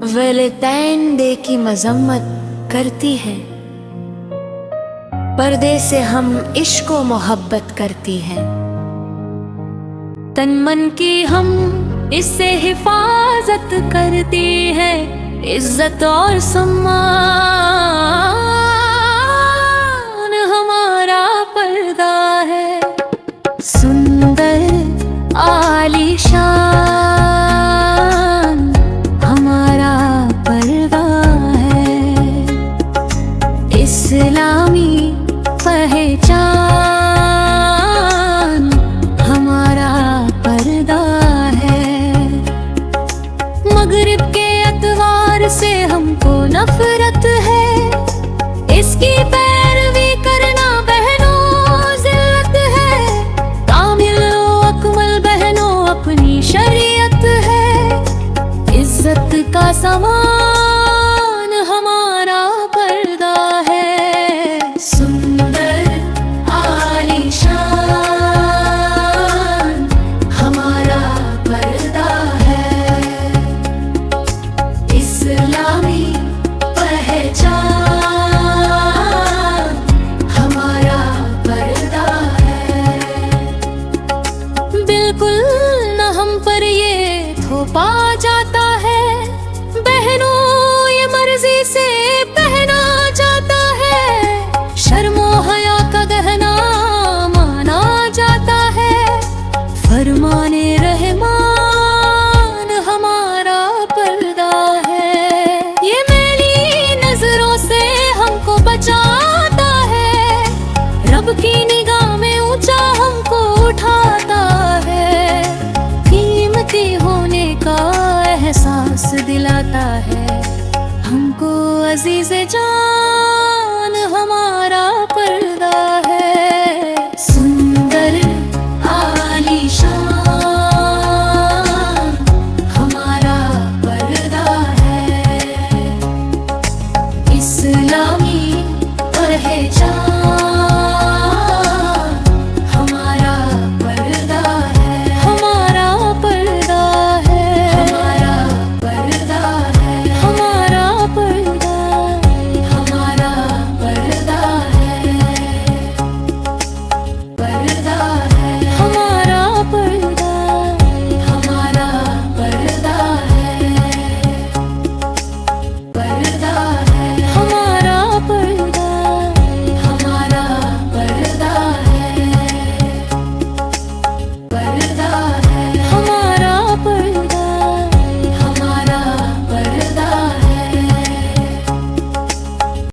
Valentine day की मजम्मत करती है, पर्दे से हम इश्क व मोहब्बत करती हैं। तन मन की हम इससे हिफाजत करती है, इज्जत और सम्मान हमारा पर्दा है। सुंदर आलीशान हमारा पर्दा है, इस्लामी पहचान हमारा पर्दा है। मगरिब के अतवार से हमको नफरत है, इसकी पैरवी करना बहनों जिल्लत है। कामिल व अकमल बहनों अपनी शरीयत है, इज्जत का सामान हमारा पर्दा है। सुंदर आलीशान हमारा पर्दा है, इस्लामी पहचान हमारा पर्दा है। बिल्कुल न हम पर ये थोपा जाता है, बहनों ये मर्जी से पहना जाता है। शर्मो हया का गहना माना जाता है, फरमाने रहमान हमारा पर्दा है। ये मैली नजरों से हमको बचाता है, रब की निगाह में ऊंचा हमको उठाता है। कीमती होने का एहसास दिलाता है, हमको अजीज जान हमारा